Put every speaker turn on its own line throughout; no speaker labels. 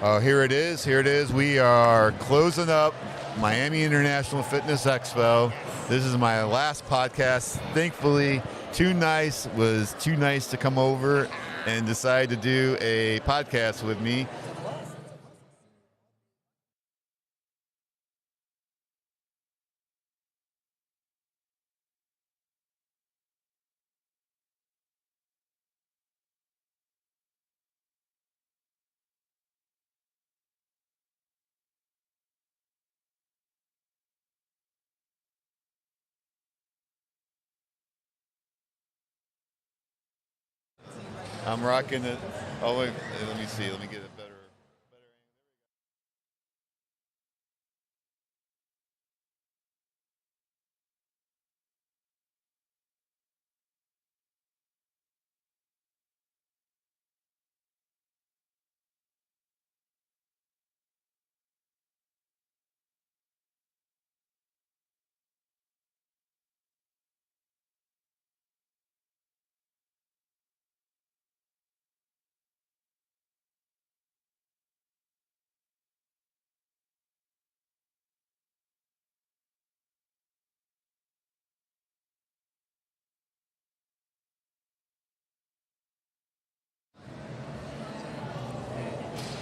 Here it is. Here it is. We are closing up Miami International Fitness Expo. This is my last podcast. Thankfully, was too nice to come over and decide to do a podcast with me. I'm rocking it. Oh, wait, let me see. Let me get it better.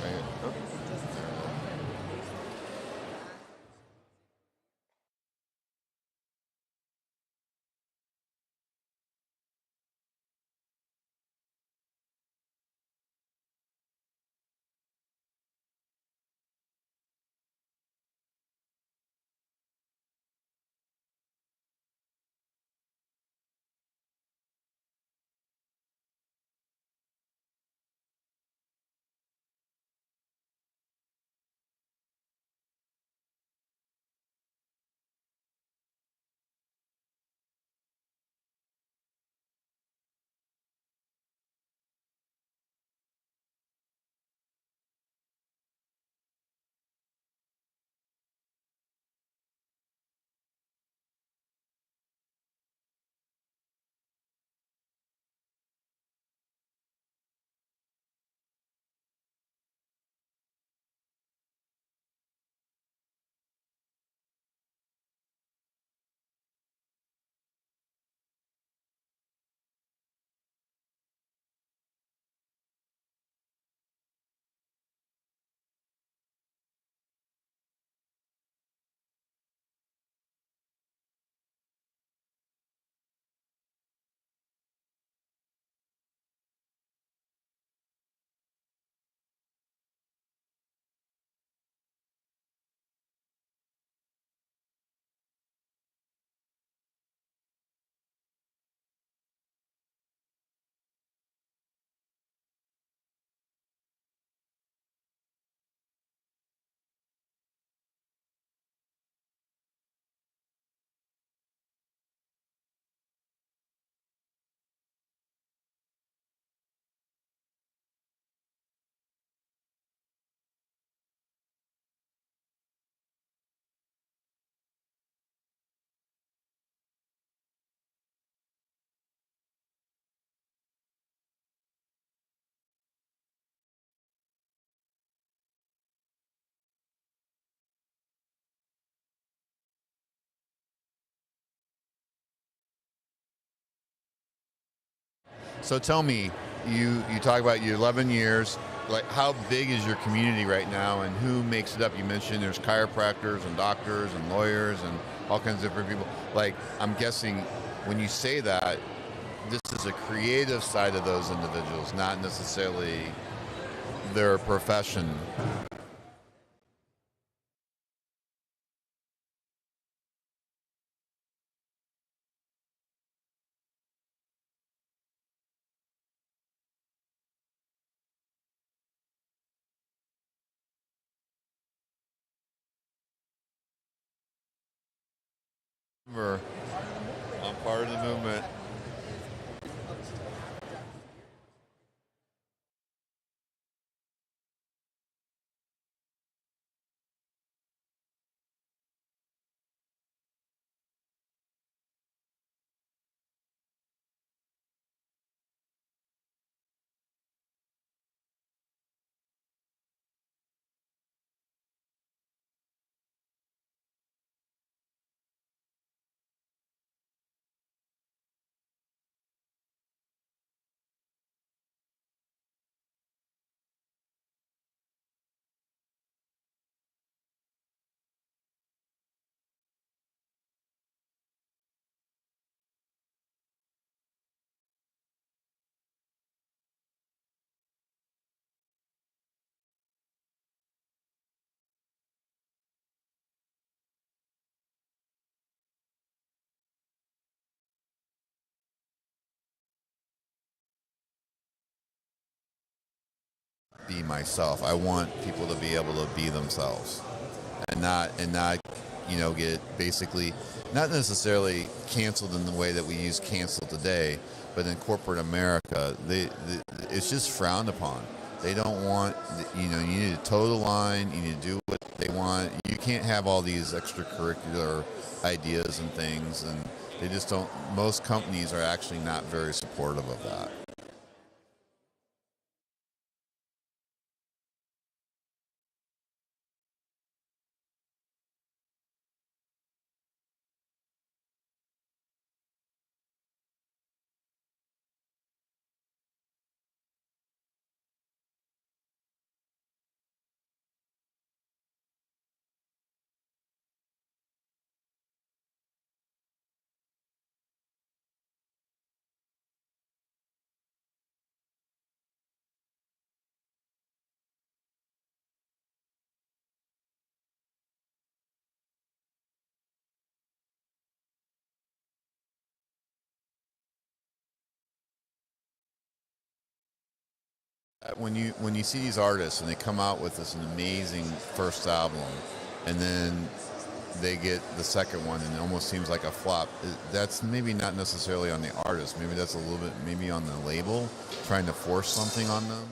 Right here. Oh. So tell me, you talk about your 11 years. Like, how big is your community right now, and who makes it up? You mentioned there's chiropractors and doctors and lawyers and all kinds of different people. Like, I'm guessing when you say that, this is a creative side of those individuals, not necessarily their profession. I'm part of the movement. be myself. I want people to be able to be themselves, and not get basically not necessarily canceled in the way that we use cancel today, but in corporate America, it's just frowned upon. They don't want, you need to toe the line, you need to do what they want. You can't have all these extracurricular ideas and things, and they just don't. Most companies are actually not very supportive of that. When you see these artists and they come out with this amazing first album, and then they get the second one and it almost seems like a flop, that's maybe not necessarily on the artist. Maybe that's a little bit maybe on the label trying to force something on them.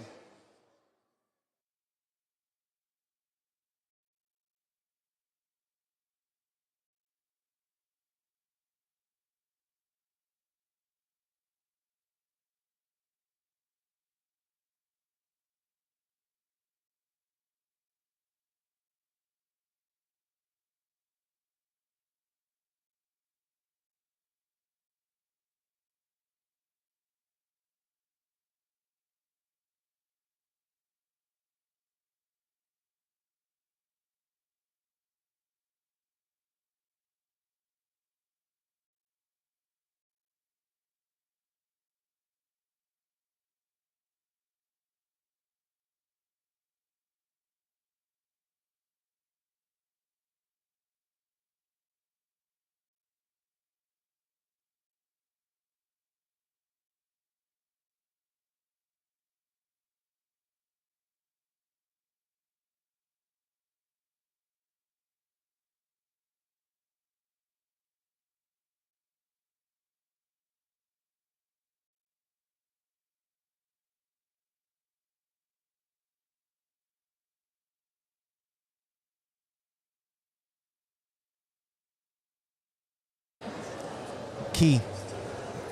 Key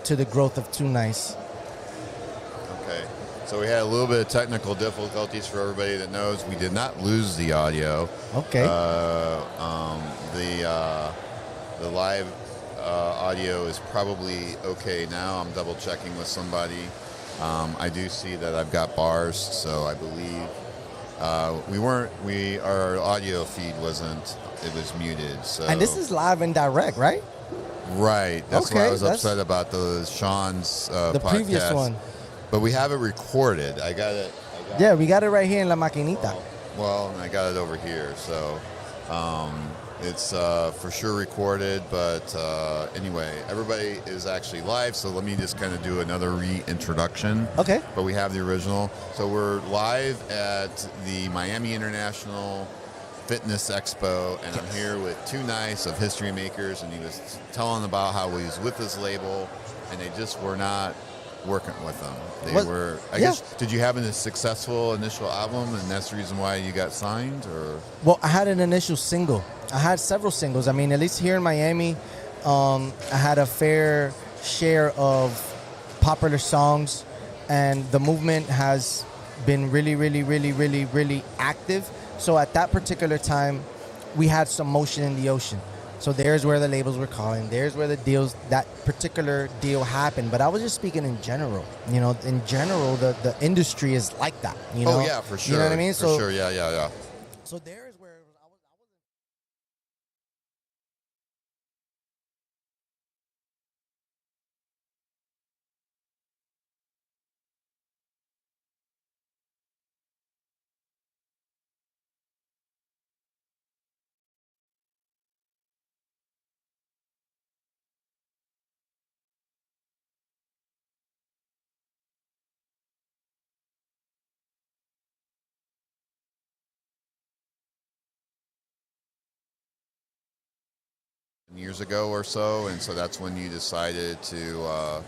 to the growth of Too Nice.
Okay. So we had a little bit of technical difficulties for everybody that knows. We did not lose the audio.
Okay.
The live audio is probably okay now. I'm double checking with somebody. I do see that I've got bars, so I believe our audio feed wasn't. It was muted. So.
And this is live and direct, right?
Right. That's
okay,
why I was upset about Sean's
the
podcast.
previous one.
But we have it recorded. I got it.
Yeah, we got it right here in La Maquinita.
Well, and I got it over here. So it's for sure recorded. But anyway, everybody is actually live. So let me just kind of do another reintroduction.
Okay.
But we have the original. So we're live at the Miami International Fitness Expo, and I'm here with Too Nice of History Makers, and he was telling about how he was with his label, and they just were not working with them. They were, I guess, did you have a successful initial album, and that's the reason why you got signed, or?
Well, I had an initial single. I had several singles. I mean, at least here in Miami, I had a fair share of popular songs, and the movement has been really, really, really, really, really active. So at that particular time, we had some motion in the ocean. So there's where the labels were calling. There's where that particular deal happened. But I was just speaking in general. In general, the industry is like that.
Oh, yeah, for sure.
You know what I mean?
For sure, yeah.
So there
years ago or so, and so that's when you decided to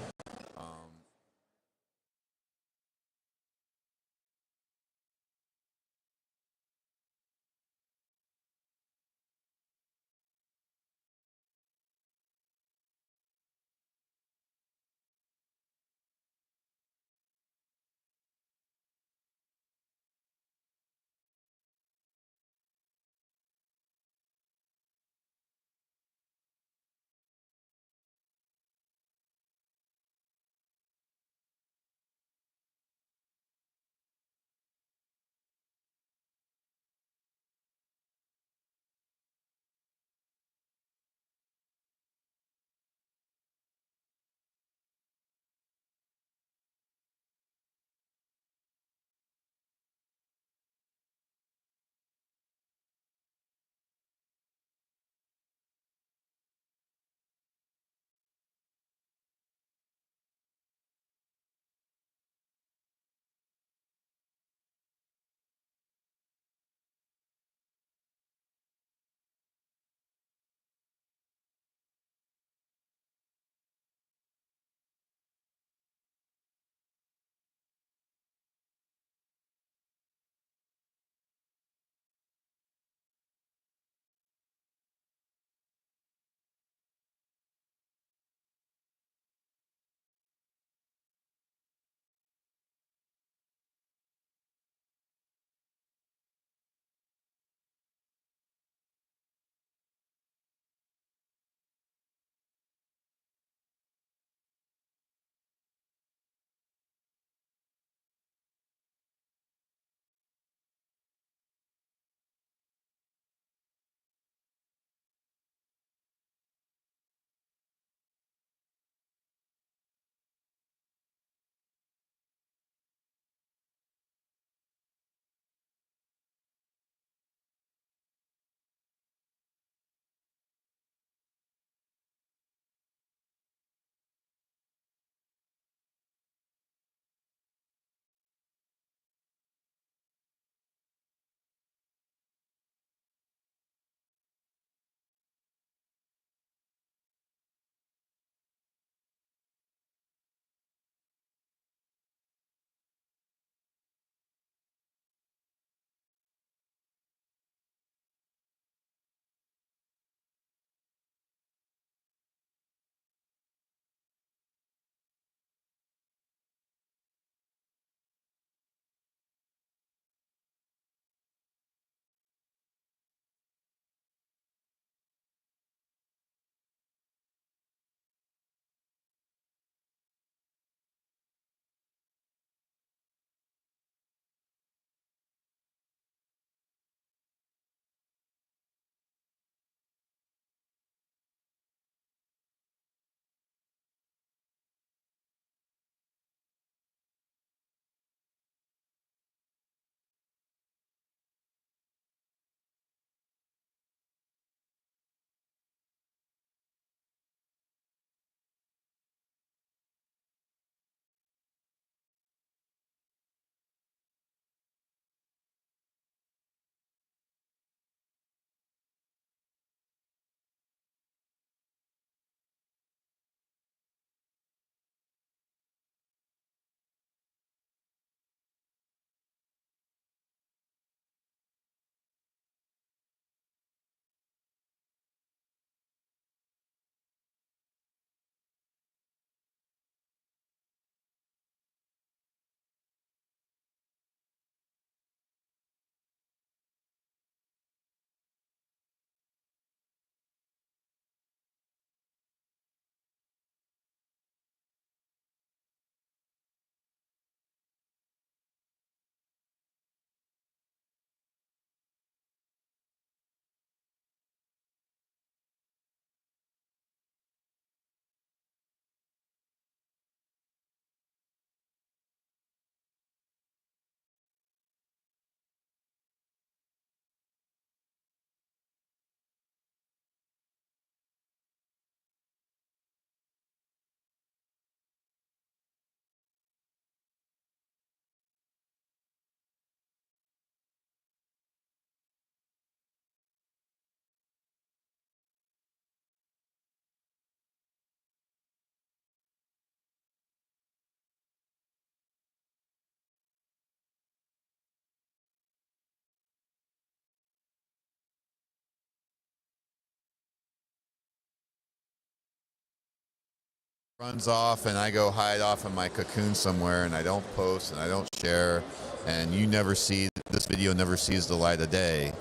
runs off and I go hide off in my cocoon somewhere and I don't post and I don't share and you never see, this video never sees the light of day,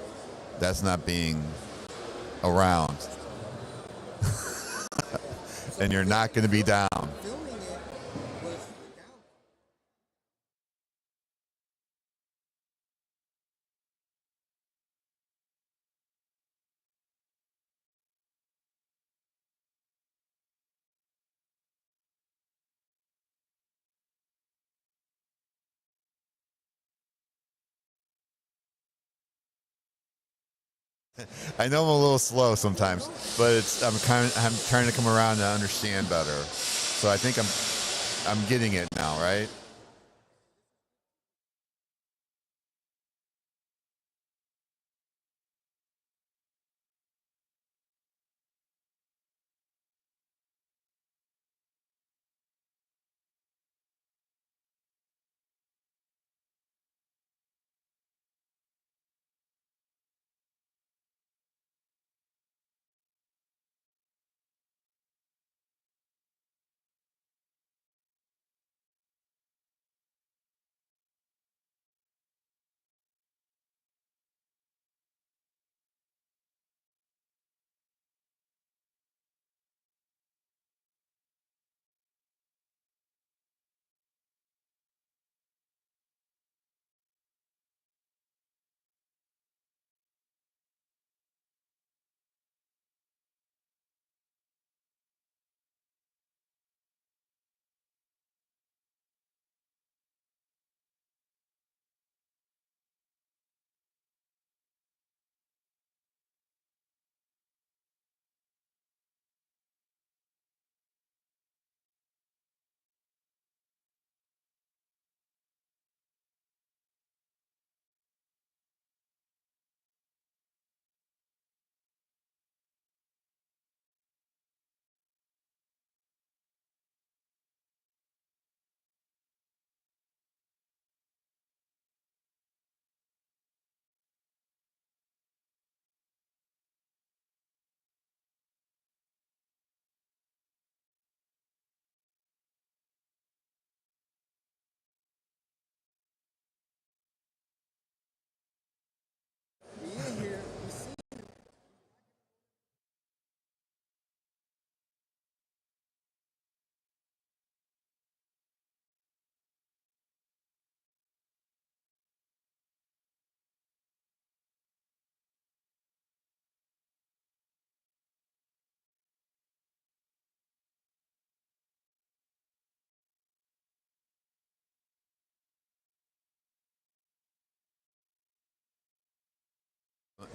that's not being around. And you're not going to be down. I know I'm a little slow sometimes, but I'm trying to come around and understand better. So I think I'm getting it now, right?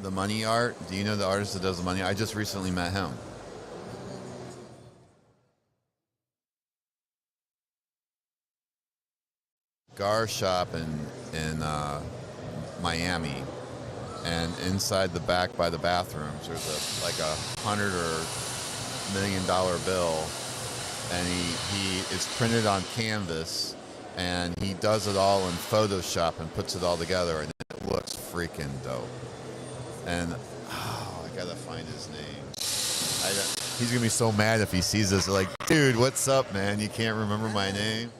The money art. Do you know the artist that does the money? I just recently met him. Cigar shop in Miami, and inside the back by the bathrooms there's like $100 or $1 million bill, and he it's printed on canvas, and he does it all in Photoshop and puts it all together, and it looks freaking dope. And I gotta find his name. He's gonna be so mad if he sees this. Like, dude, what's up, man? You can't remember my name?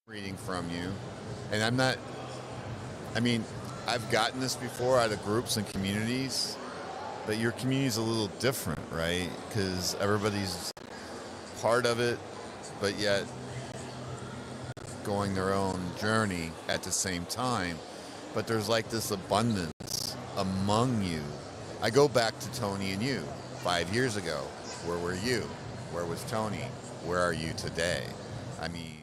Reading from you, and I mean, I've gotten this before out of groups and communities, but your community is a little different, right? Because everybody's part of it, but yet going their own journey at the same time. But there's like this abundance among you. I go back to Tony and you 5 years ago. Where were you? Where was Tony? Where are you today? I mean,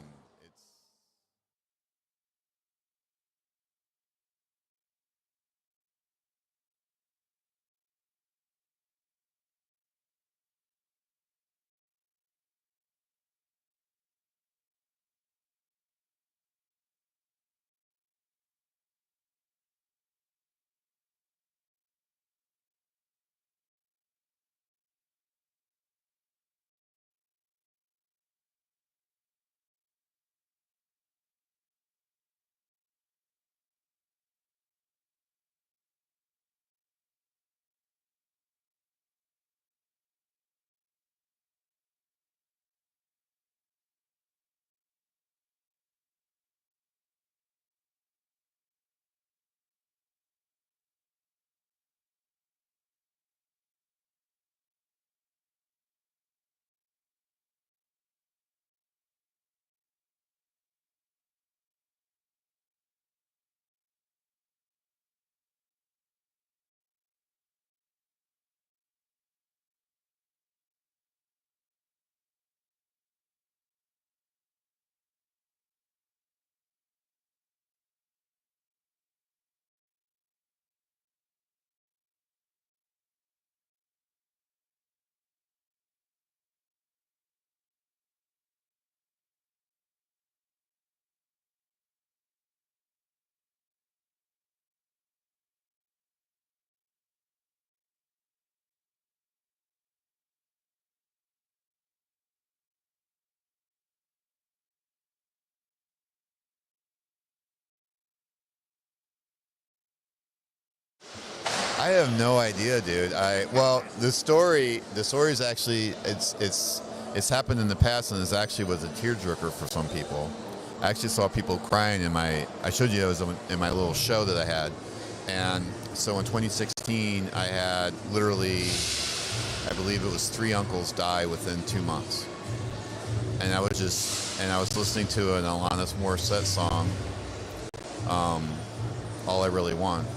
I have no idea, dude. Well, the story is actually it's happened in the past, and it actually was a tearjerker for some people. I actually saw people crying I showed you it was in my little show that I had, and so in 2016 I had literally, I believe it was 3 uncles die within 2 months, and I was listening to an Alanis Morissette song, All I Really Want.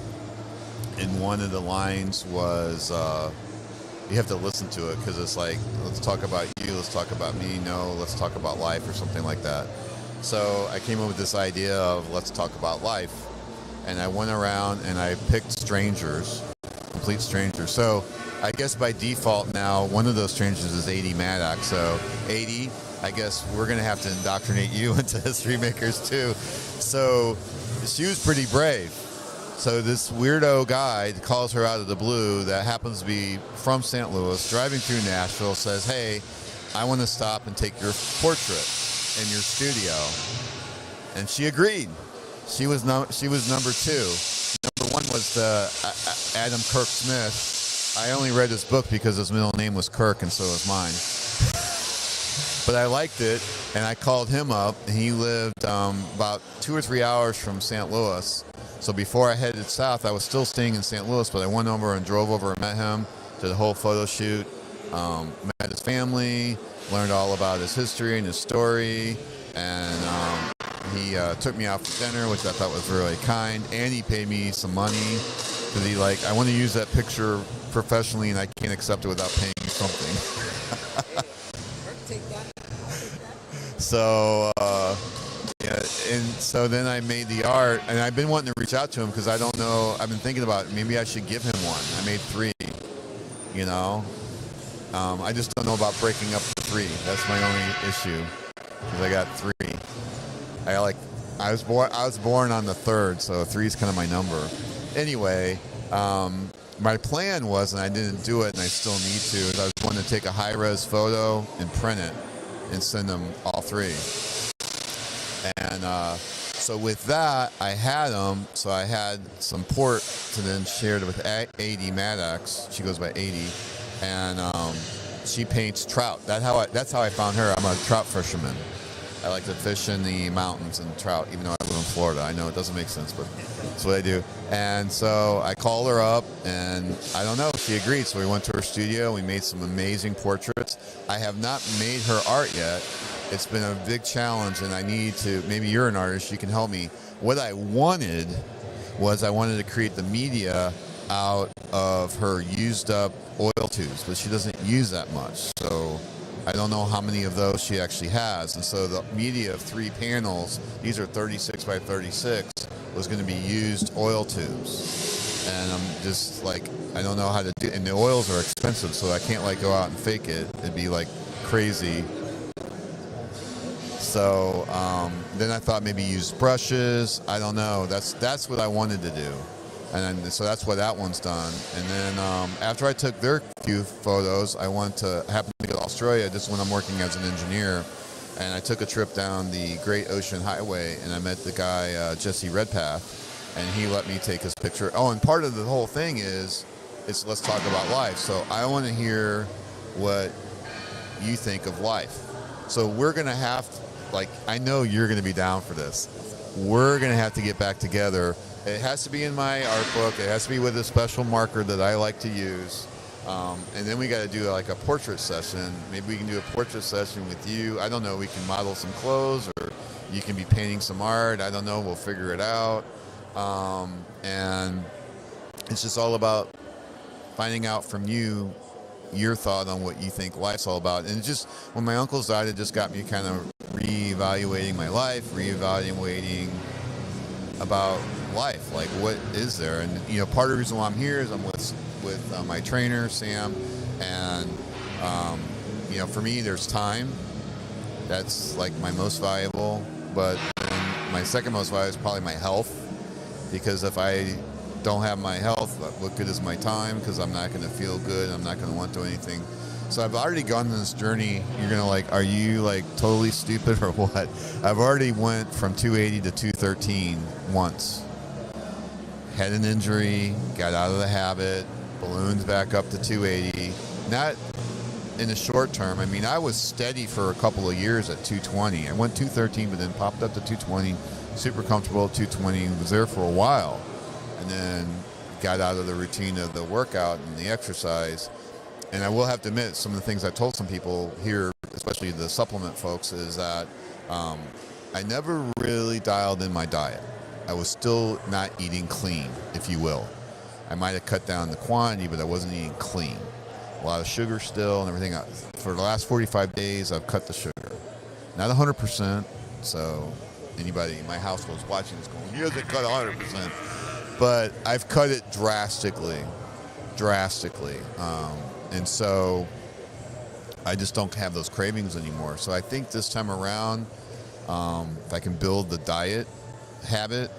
And one of the lines was, you have to listen to it because it's like, let's talk about you, let's talk about me, no, let's talk about life or something like that. So I came up with this idea of let's talk about life. And I went around and I picked strangers, complete strangers. So I guess by default now, one of those strangers is 80 Maddox. So 80, I guess we're going to have to indoctrinate you into History Makers too. So she was pretty brave. So this weirdo guy calls her out of the blue that happens to be from St. Louis, driving through Nashville, says, hey, I want to stop and take your portrait in your studio. And she agreed. She was number 2. Number 1 was Adam Kirk Smith. I only read his book because his middle name was Kirk, and so was mine. But I liked it, and I called him up, and he lived about 2 or 3 hours from St. Louis. So before I headed south, I was still staying in St. Louis, but I went over and drove over and met him, did a whole photo shoot, met his family, learned all about his history and his story, and he took me out for dinner, which I thought was really kind, and he paid me some money because he I want to use that picture professionally, and I can't accept it without paying you something. So, yeah, and so then I made the art, and I've been wanting to reach out to him because I don't know. I've been thinking about maybe I should give him one. I made 3, you know. I just don't know about breaking up the 3. That's my only issue because I got 3. I was born on the 3rd, so 3 is kind of my number. Anyway, my plan was, and I didn't do it, and I still need to, is I was going to take a high-res photo and print it and send them all 3. And so with that, I had them. So I had some port to then share with 80 Maddox. She goes by 80, and she paints trout. That's how I found her. I'm a trout fisherman. I like to fish in the mountains and trout, even though I live in Florida. I know it doesn't make sense, but that's what I do. And so I called her up, and I don't know, she agreed. So we went to her studio. We made some amazing portraits. I have not made her art yet, it's been a big challenge, and I need to, maybe you're an artist, you can help me. What I wanted was I wanted to create the media out of her used up oil tubes, but she doesn't use that much. So I don't know how many of those she actually has. And so the media of 3 panels, these are 36 by 36, was going to be used oil tubes. And I'm just like, I don't know how to do, and the oils are expensive, so I can't like go out and fake it. It'd be like crazy. So then I thought maybe use brushes. I don't know. That's what I wanted to do. And then, so that's what that one's done. And then after I took their few photos, I happened to go to Australia. This is when I'm working as an engineer. And I took a trip down the Great Ocean Highway, and I met the guy, Jesse Redpath, and he let me take his picture. Oh, and part of the whole thing is let's talk about life. So I want to hear what you think of life. So we're going to have, I know you're going to be down for this. We're going to have to get back together. It has to be in my art book. It has to be with a special marker that I like to use. And then we got to do like a portrait session. Maybe we can do a portrait session with you. I don't know. We can model some clothes, or you can be painting some art. I don't know. We'll figure it out. And it's just all about finding out from you your thought on what you think life's all about. And just when my uncles died, it just got me kind of reevaluating my life, reevaluating about life. Like, what is there? And part of the reason why I'm here is I'm with my trainer Sam, and for me, there's time. That's like my most valuable. But then my second most valuable is probably my health, because if I don't have my health, what good is my time? Because I'm not going to feel good. I'm not going to want to do anything. So I've already gone on this journey. You're going to are you totally stupid or what? I've already went from 280 to 213 once. Had an injury, got out of the habit, balloons back up to 280. Not in the short term. I mean, I was steady for a couple of years at 220. I went 213, but then popped up to 220, super comfortable at 220, was there for a while. And then got out of the routine of the workout and the exercise. And I will have to admit, some of the things I told some people here, especially the supplement folks, is that I never really dialed in my diet. I was still not eating clean, if you will. I might have cut down the quantity, but I wasn't eating clean. A lot of sugar still and everything. For the last 45 days, I've cut the sugar. Not 100%, so anybody in my household is watching this going, he doesn't cut 100%. But I've cut it drastically. And so I just don't have those cravings anymore. So I think this time around, if I can build the diet habit,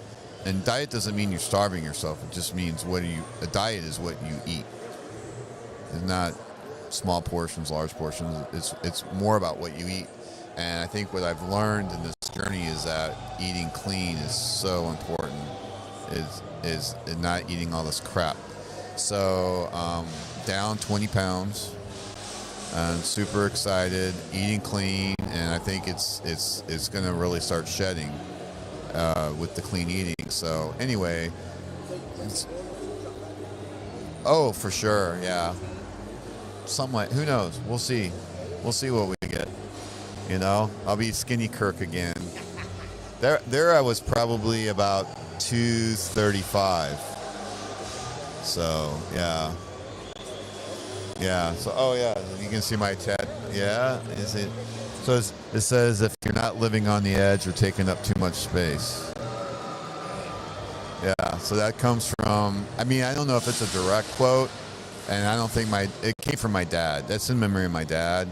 and diet doesn't mean you're starving yourself. It just means a diet is what you eat. It's not small portions, large portions. It's more about what you eat. And I think what I've learned in this journey is that eating clean is so important. Is not eating all this crap. So down 20 pounds. I'm super excited, eating clean, and I think it's going to really start shedding with the clean eating. So anyway, oh, for sure, yeah. Somewhat, who knows? We'll see. We'll see what we get. I'll be skinny Kirk again. There I was probably about 235. So yeah. So you can see my chat. Yeah, is it? So it says if you're not living on the edge, you're taking up too much space. Yeah. So that comes from. I mean, I don't know if it's a direct quote, and I don't think it came from my dad. That's in memory of my dad.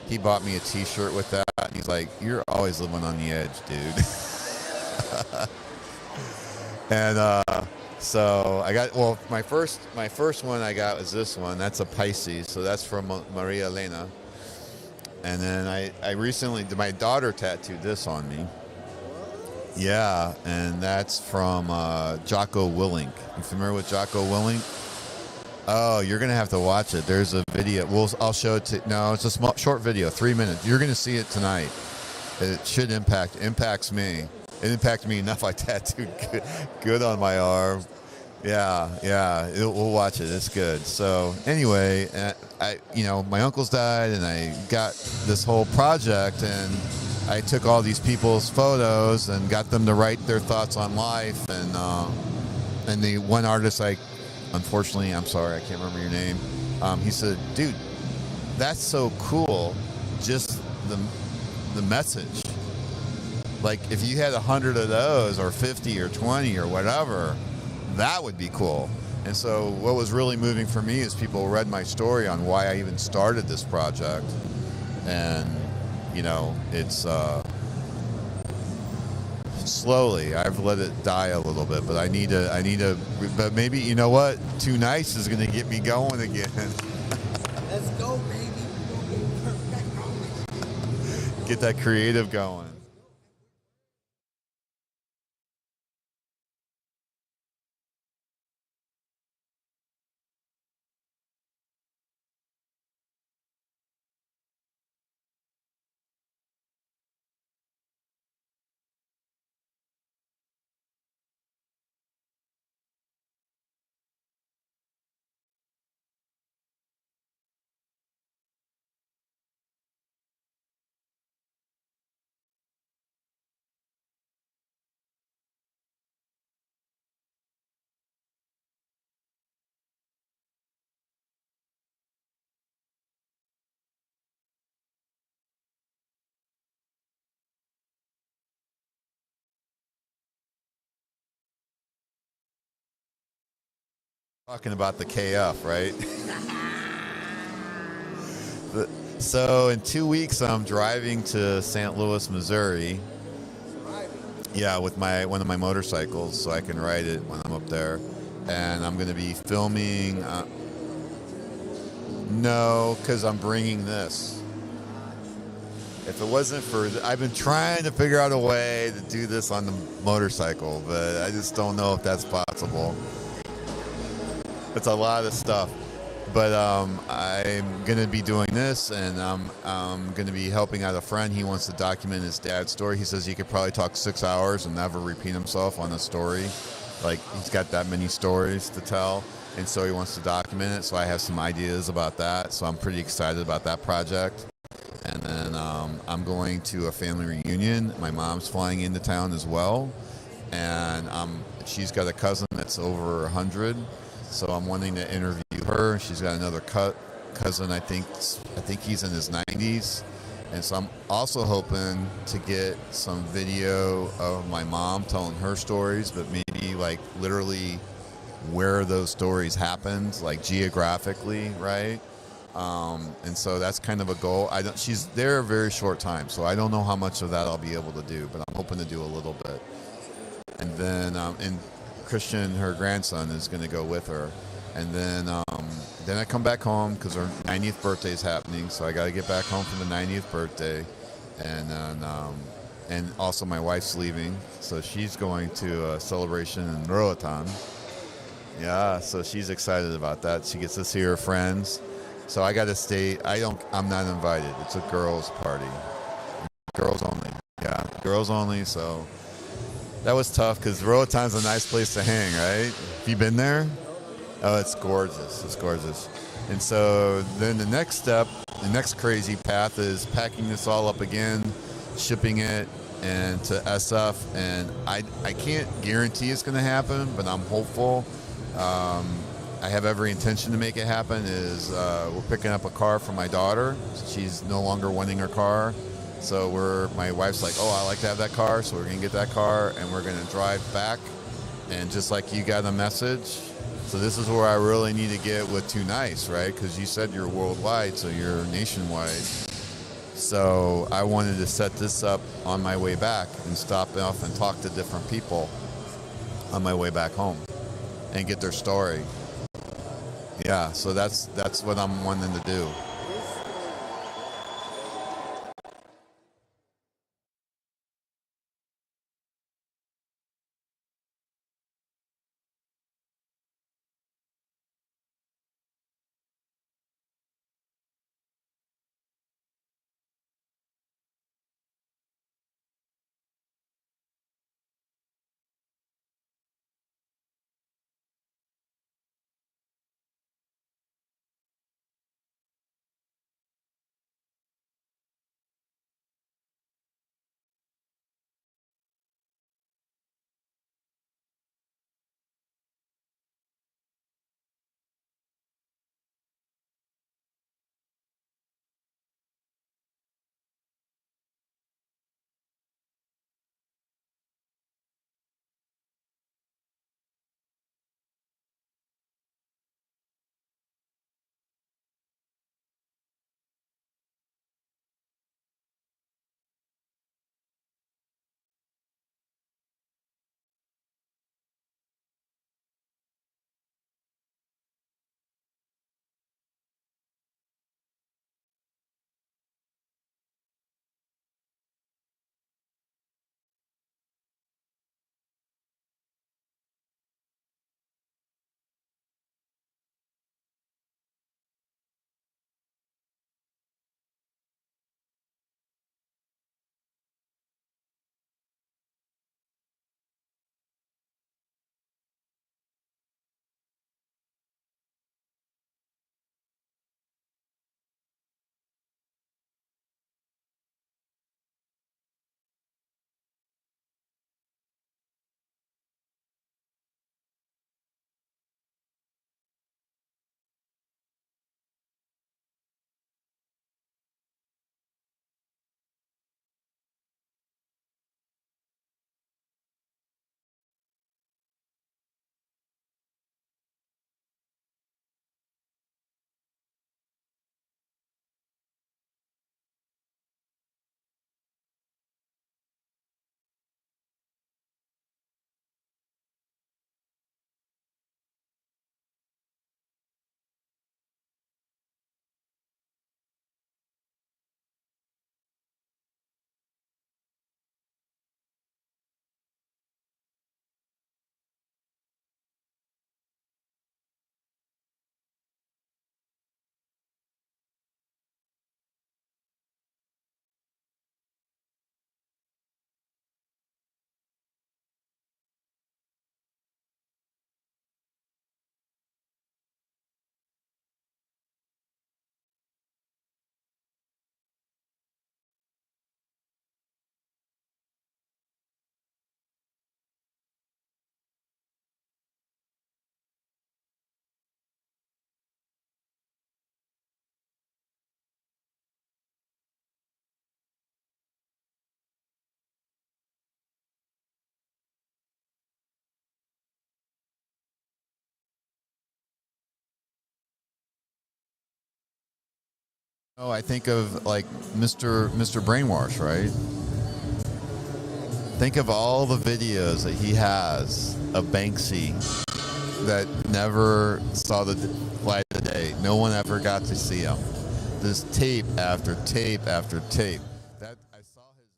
He bought me a T-shirt with that. And he's like, "You're always living on the edge, dude." And so I got, my first one I got was this one. That's a Pisces, so that's from Maria Elena. And then I recently, my daughter tattooed this on me. Yeah, and that's from Jocko Willink. You familiar with Jocko Willink? Oh, you're gonna have to watch it. There's a video. I'll show it to. No, it's a short video, 3 minutes. You're gonna see it tonight. It should impacts me. It impacted me enough. I tattooed good on my arm. Yeah. We'll watch it. It's good. So anyway, my uncles died, and I got this whole project, and I took all these people's photos and got them to write their thoughts on life. And the one artist, unfortunately, I'm sorry, I can't remember your name. He said, "Dude, that's so cool. Just the message. Like if you had 100 of those, or 50 or 20 or whatever, that would be cool." And so what was really moving for me is people read my story on why I even started this project. And, it's slowly, I've let it die a little bit, but I need to, but maybe, you know what? Too Nice is going to get me going again.
Let's go, baby.
Get that creative going. Talking about the KF, right? So in 2 weeks, I'm driving to St. Louis, Missouri. Yeah, with one of my motorcycles, so I can ride it when I'm up there. And I'm going to be filming. No, because I'm bringing this. If it wasn't for, I've been trying to figure out a way to do this on the motorcycle, but I just don't know if that's possible. It's a lot of stuff. But I'm going to be doing this, and I'm going to be helping out a friend. He wants to document his dad's story. He says he could probably talk 6 hours and never repeat himself on a story. Like, he's got that many stories to tell, and so he wants to document it. So I have some ideas about that. So I'm pretty excited about that project. And then I'm going to a family reunion. My mom's flying into town as well. And she's got a cousin that's over 100. So I'm wanting to interview her. She's got another cousin, I think he's in his 90s. And so I'm also hoping to get some video of my mom telling her stories, but maybe like literally where those stories happened, like geographically, right? And so that's kind of a goal. She's there a very short time, so I don't know how much of that I'll be able to do, but I'm hoping to do a little bit. And then, Christian, her grandson, is going to go with her. And then I come back home because her 90th birthday is happening, so I got to get back home for the 90th birthday. And then, and also my wife's leaving, so she's going to a celebration in Roatan. Yeah, so she's excited about that. She gets to see her friends. So I got to stay. I'm not invited. It's a girls' party. Girls only. Yeah, girls only, so that was tough because Roatan's a nice place to hang, right? Have you been there? Oh, it's gorgeous. It's gorgeous. And so then the next step, the next crazy path is packing this all up again, shipping it and to SF. And I can't guarantee it's going to happen, but I'm hopeful. I have every intention to make it happen. We're picking up a car for my daughter. She's no longer wanting her car. So my wife's like, oh, I like to have that car, so we're going to get that car, and we're going to drive back. And just like you got a message, so this is where I really need to get with Too Nice, right? Because you said you're worldwide, so you're nationwide. So I wanted to set this up on my way back and stop off and talk to different people on my way back home and get their story. Yeah, so that's what I'm wanting to do. Oh, I think of like Mr. Brainwash, right? Think of all the videos that he has of Banksy that never saw the light of day. No one ever got to see him. This tape after tape after tape. That I saw his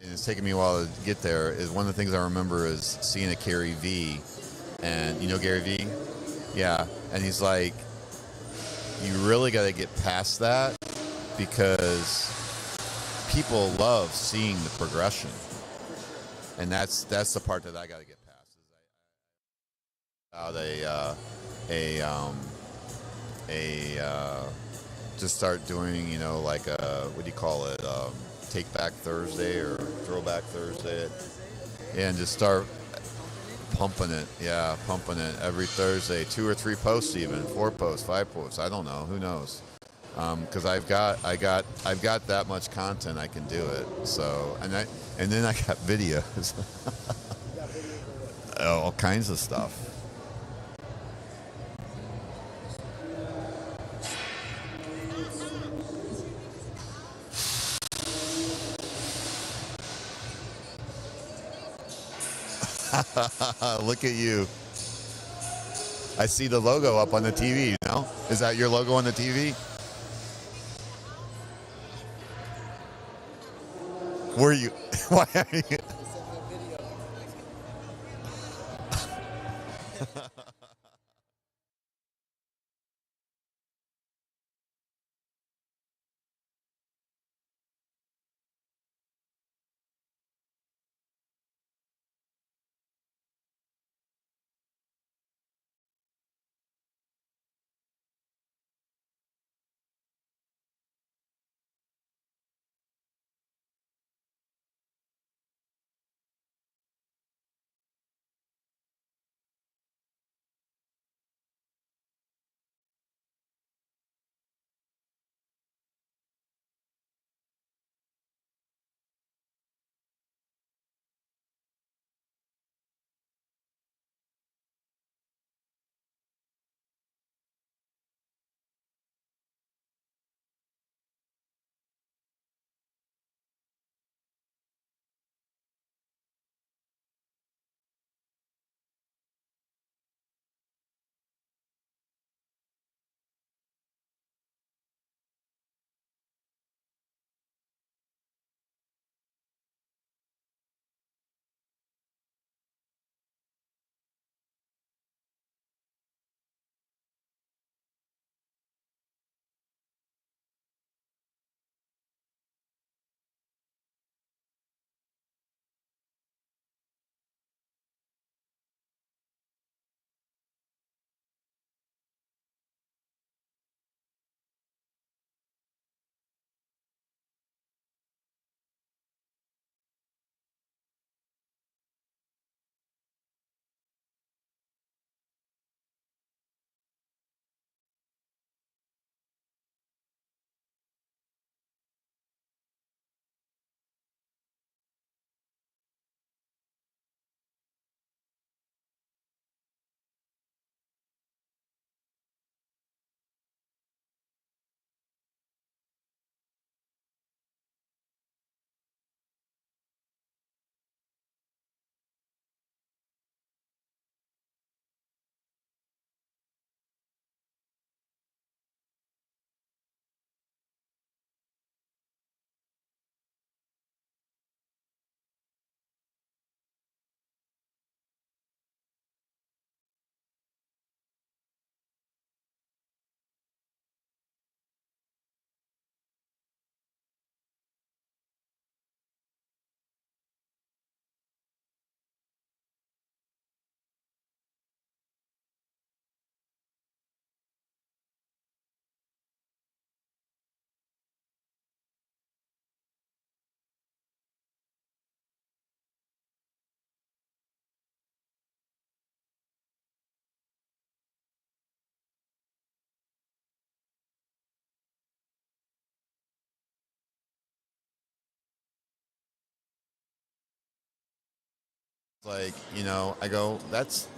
and it's taken me a while to get there. Is one of the things I remember is seeing a Gary V, and you know Gary V, yeah, and he's like, you really got to get past that because people love seeing the progression, and that's the part that I got to get past. Is just start doing, you know, like what do you call it, Take Back Thursday or Throwback Thursday, and just start pumping it. Yeah, pumping it every Thursday, 2 or 3 posts, even 4 posts, 5 posts. I don't know. Who knows? Because I've got that much content, I can do it. So and then I got videos, all kinds of stuff. Look at you. I see the logo up on the TV, you know? Is that your logo on the TV? Were you? Why are you? Like, I go, that's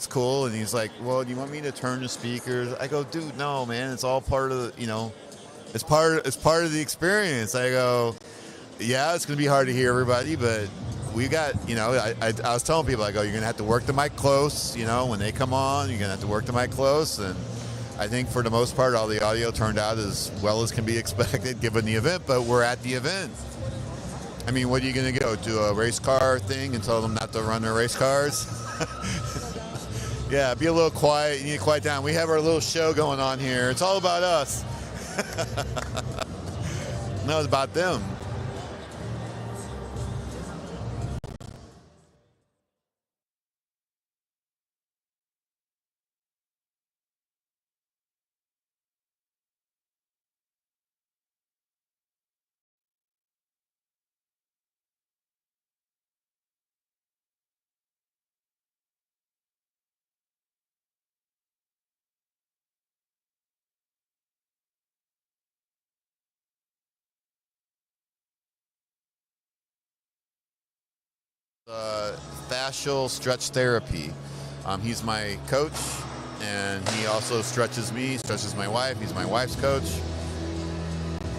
cool. And he's like, well, do you want me to turn the speakers? I go, dude, no, man, it's all part of the, it's part of the experience. I go, yeah, it's going to be hard to hear everybody, but we got, I was telling people, I go, you're going to have to work the mic close, when they come on, you're going to have to work the mic close. And I think for the most part, all the audio turned out as well as can be expected given the event, but we're at the event. I mean, what are you going to go do a race car thing and tell them not to run their race cars? Yeah, be a little quiet. You need to quiet down. We have our little show going on here. It's all about us. No, it's about them. Fascial stretch therapy. He's my coach, and he also stretches me, stretches my wife. He's my wife's coach.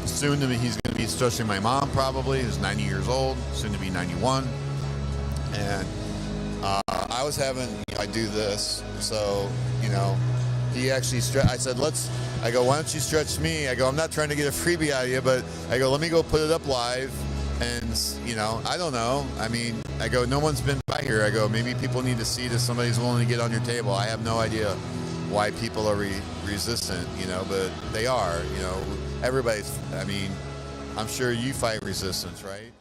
Soon to be, he's going to be stretching my mom, probably, who's 90 years old, soon to be 91. And I was having, I do this, so, he actually I said, I go, why don't you stretch me? I go, I'm not trying to get a freebie out of you, but I go, let me go put it up live. And, I don't know. I mean, I go, no one's been by here. I go, maybe people need to see that somebody's willing to get on your table. I have no idea why people are resistant, but they are, everybody's, I mean, I'm sure you fight resistance, right?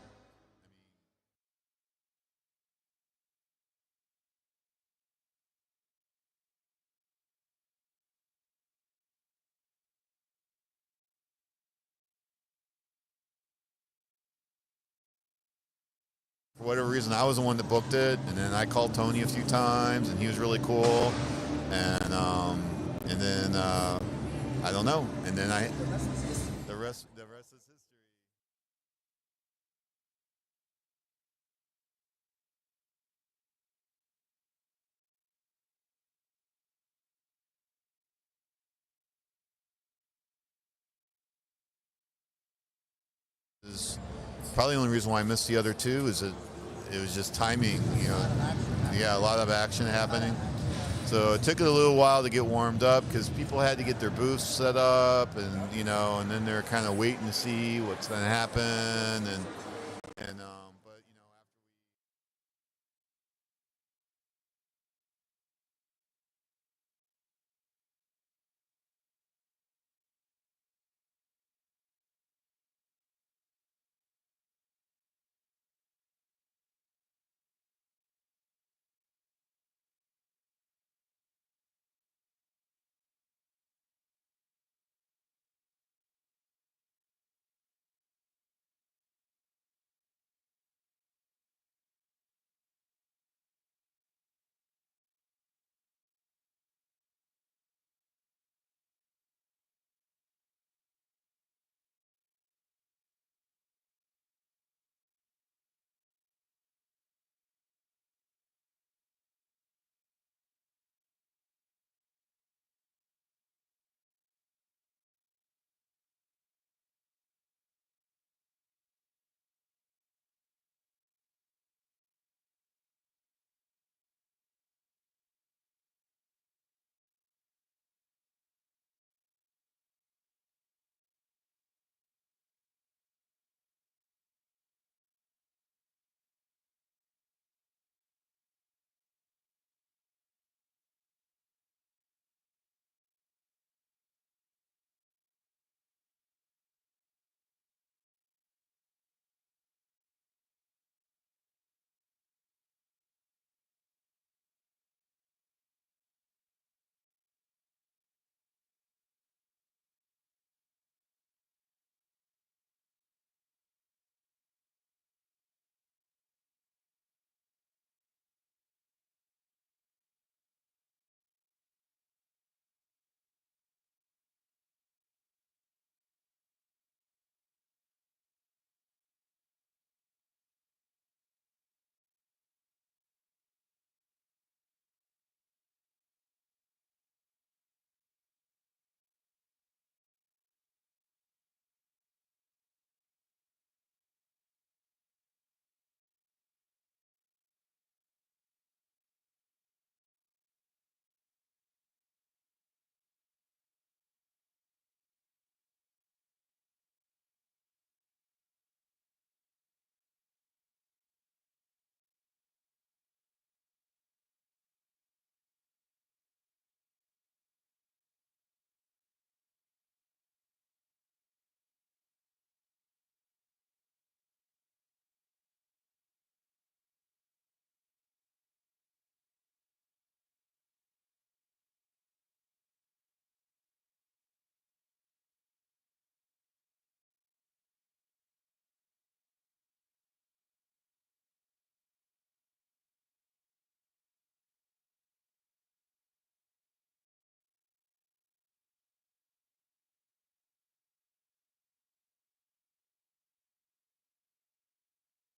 For whatever reason, I was the one that booked it, and then I called Tony a few times, and he was really cool, and then I don't know, and then the rest is history. Probably the only reason why I missed the other two is that it was just timing, Yeah, a lot of action happening. So it took it a little while to get warmed up because people had to get their booths set up and, and then they're kind of waiting to see what's going to happen. And